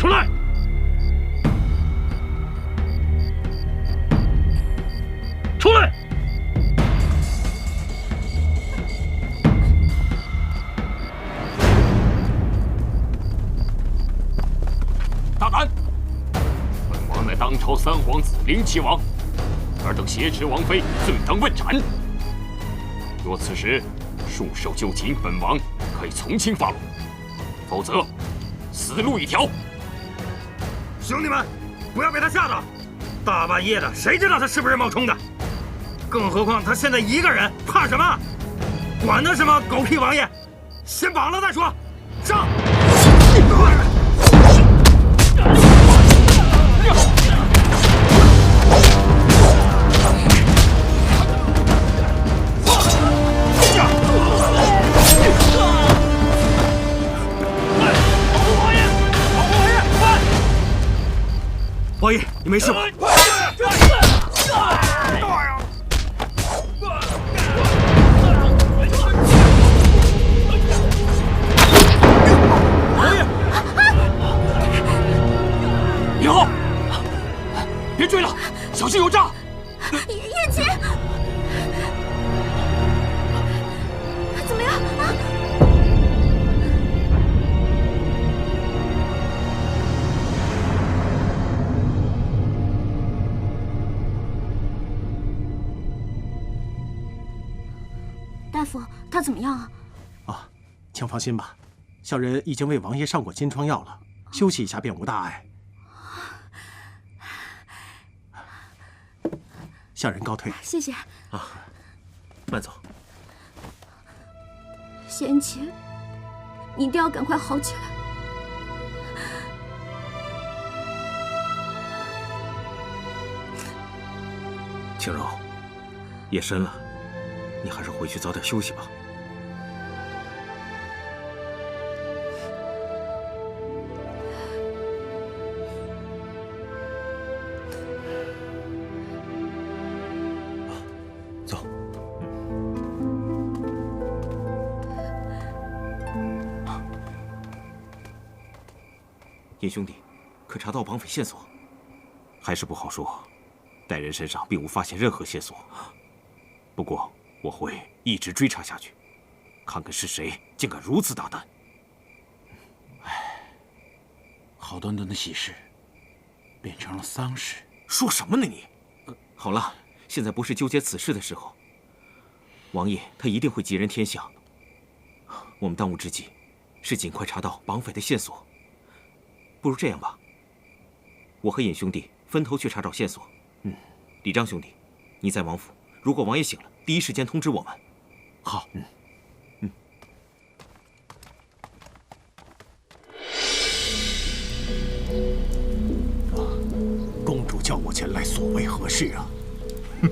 出来！出来！大胆！本王乃当朝三皇子灵齐王，尔等挟持王妃，罪当问斩。若此时束手就擒，本王可以从轻发落；否则，死路一条。兄弟们，不要被他吓到！大半夜的，谁知道他是不是冒充的？更何况他现在一个人，怕什么？管他什么狗屁王爷，先绑了再说。上！王爷，你没事吧？李浩，别追了，小心有诈！叶琴，怎么样啊？大夫，他怎么样啊？啊，请放心吧，小人已经为王爷上过金疮药了，休息一下便无大碍。小人告退。谢谢。啊，慢走。谢恩琪，你一定要赶快好起来。青柔，夜深了，你还是回去早点休息吧。走。叶兄弟，可查到绑匪线索？还是不好说。歹人身上并无发现任何线索，不过我会一直追查下去，看看是谁竟敢如此大胆。唉，好端端的喜事，变成了丧事。说什么呢你？好了，现在不是纠结此事的时候。王爷他一定会吉人天相。我们当务之急是尽快查到绑匪的线索。不如这样吧，我和尹兄弟分头去查找线索。李章兄弟，你在王府，如果王爷醒了，第一时间通知我们。好。公主叫我前来，所为何事啊？哼，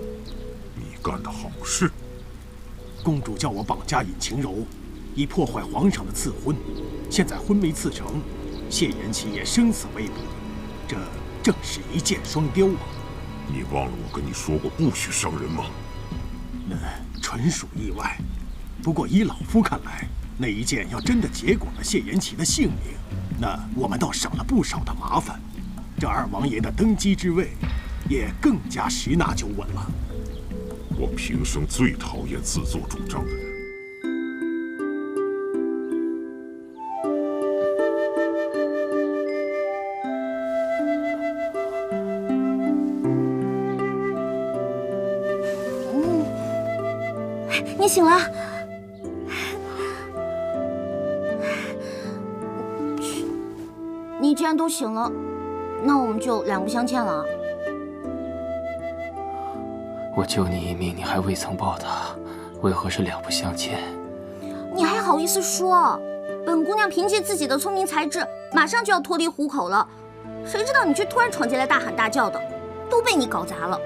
你干的好事。公主叫我绑架尹晴柔，以破坏皇上的赐婚。现在婚没赐成，谢延琪也生死未卜，这正是一箭双雕啊！你忘了我跟你说过不许伤人吗？那纯属意外。不过依老夫看来，那一箭要真的结果了谢延琪的性命，那我们倒省了不少的麻烦。这二王爷的登基之位，也更加十拿九稳了。我平生最讨厌自作主张的人。你醒了。你既然都醒了，那我们就两不相欠了。我救你一命，你还未曾报答，为何是两不相欠？你还好意思说？本姑娘凭借自己的聪明才智，马上就要脱离虎口了，谁知道你却突然闯进来大喊大叫的，都被你搞砸了。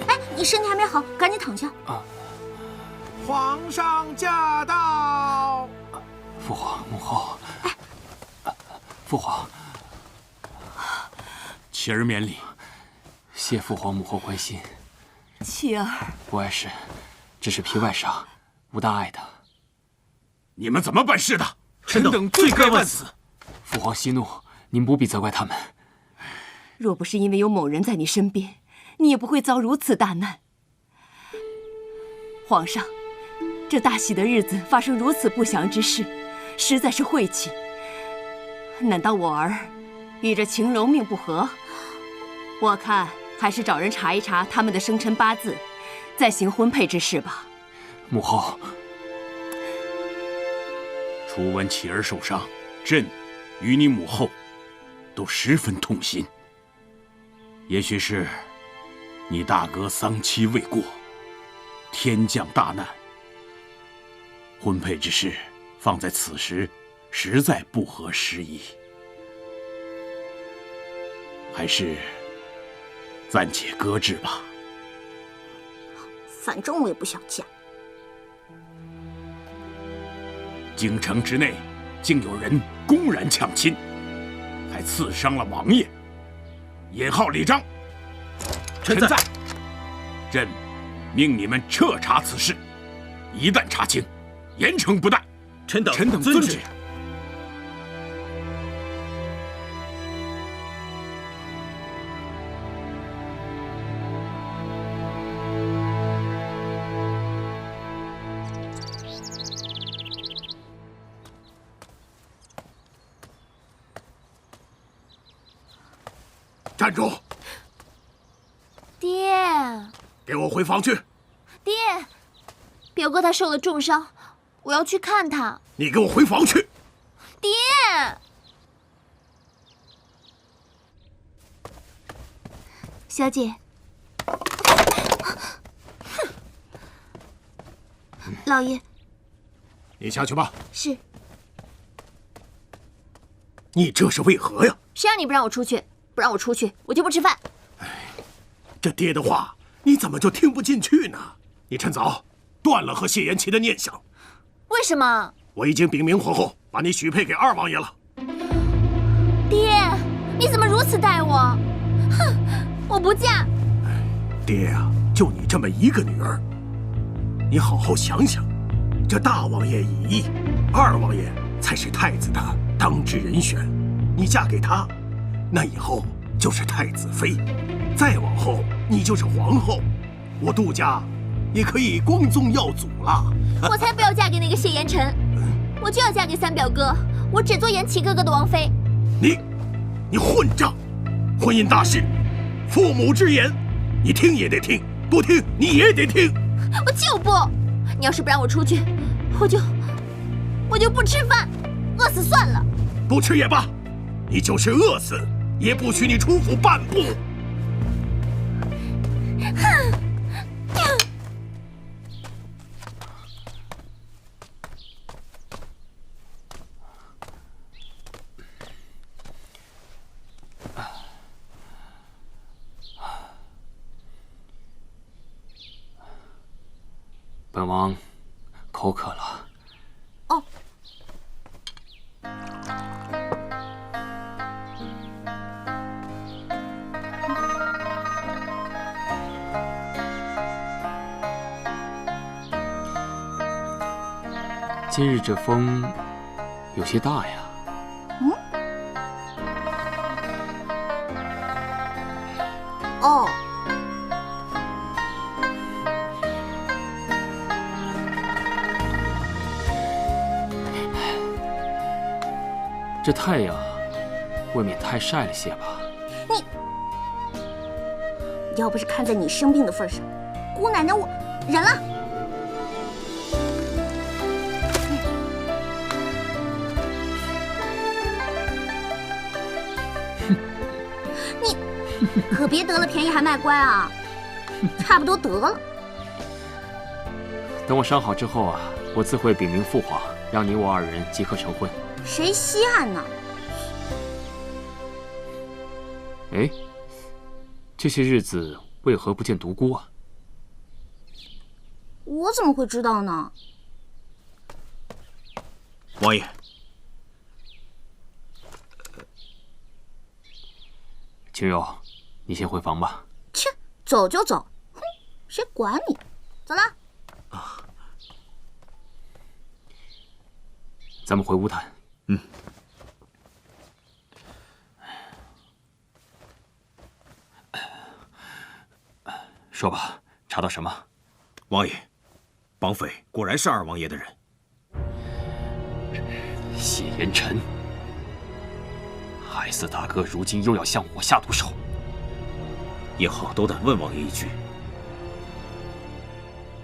哎，你身体还没好，赶紧躺下。皇上驾到！父皇母后，父皇，启儿免礼。谢父皇母后关心。启儿，无碍事，只是皮外伤，无大碍的。你们怎么办事的？臣等罪该万死。父皇息怒，您不必责怪他们。若不是因为有某人在你身边，你也不会遭如此大难。皇上，这大喜的日子发生如此不祥之事，实在是晦气。难道我儿与这晴柔命不合？我看还是找人查一查他们的生辰八字，再行婚配之事吧。母后，初闻启儿受伤，朕与你母后都十分痛心。也许是你大哥丧期未过，天降大难，婚配之事放在此时实在不合时宜，还是暂且搁置吧。反正我也不想嫁。京城之内竟有人公然抢亲，还刺伤了王爷，引号李章。臣在。朕命你们彻查此事，一旦查清，严惩不贷。臣等遵旨。站住！爹，给我回房去！爹，表哥他受了重伤，我要去看他。你给我回房去！爹，小姐，老爷，你下去吧。是。你这是为何呀？谁让你不让我出去？不让我出去，我就不吃饭。这爹的话，你怎么就听不进去呢？你趁早断了和谢延琪的念想。为什么？我已经禀明皇后，把你许配给二王爷了。爹，你怎么如此待我？哼，我不嫁。爹呀，就你这么一个女儿，你好好想想，这大王爷已异，二王爷才是太子的当之人选。你嫁给他，那以后就是太子妃，再往后你就是皇后，我杜家也可以光宗耀祖了。我才不要嫁给那个谢延辰，我就要嫁给三表哥，我只做延琪哥哥的王妃。你混账！婚姻大事，父母之言，你听也得听，不听你也得听。我就不！你要是不让我出去，我就不吃饭，饿死算了。不吃也罢，你就是饿死，也不许你出府半步。哼！本王口渴了。哦。今日这风有些大呀。哦。这太阳未免太晒了些吧？你要不是看在你生病的份上，姑奶奶我忍了。你可别得了便宜还卖乖啊！差不多得了。等我伤好之后啊，我自会禀明父皇，让你我二人即刻成婚。谁稀罕呢？哎，这些日子为何不见独孤啊？我怎么会知道呢？王爷，晴柔，你先回房吧。切，走就走，哼，谁管你？走了。咱们回屋谈。说吧，查到什么？王爷，绑匪果然是二王爷的人。谢延辰，害死大哥，如今又要向我下毒手。也好斗胆问王爷一句。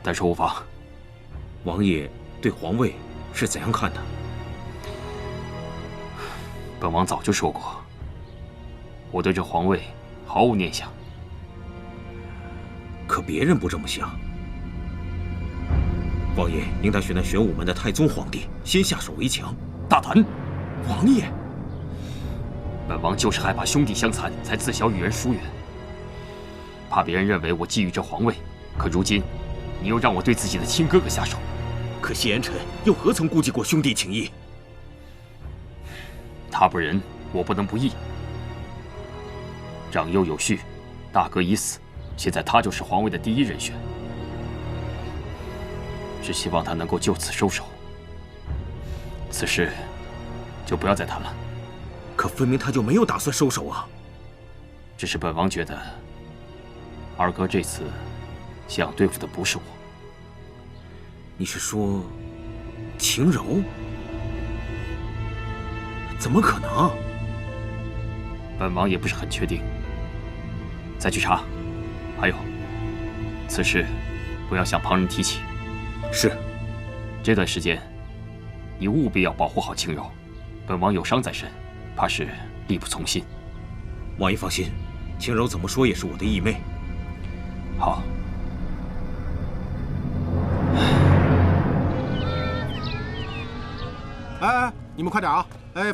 但说无妨。王爷对皇位是怎样看的？本王早就说过，我对这皇位毫无念想。可别人不这么想。王爷应当选那玄武门的太宗皇帝，先下手为强。大胆！王爷，本王就是害怕兄弟相残，才自小与人疏远，怕别人认为我觊觎这皇位。可如今，你又让我对自己的亲哥哥下手。可谢延辰又何曾顾及过兄弟情谊？他不仁，我不能不义。长幼有序，大哥已死，现在他就是皇位的第一人选。只希望他能够就此收手，此事就不要再谈了。可分明他就没有打算收手啊！只是本王觉得，二哥这次想对付的不是我。你是说，晴柔？怎么可能？本王也不是很确定，再去查。还有，此事不要向旁人提起。是。这段时间，你务必要保护好晴柔。本王有伤在身，怕是力不从心。王爷放心，晴柔怎么说也是我的义妹。好。哎，你们快点啊！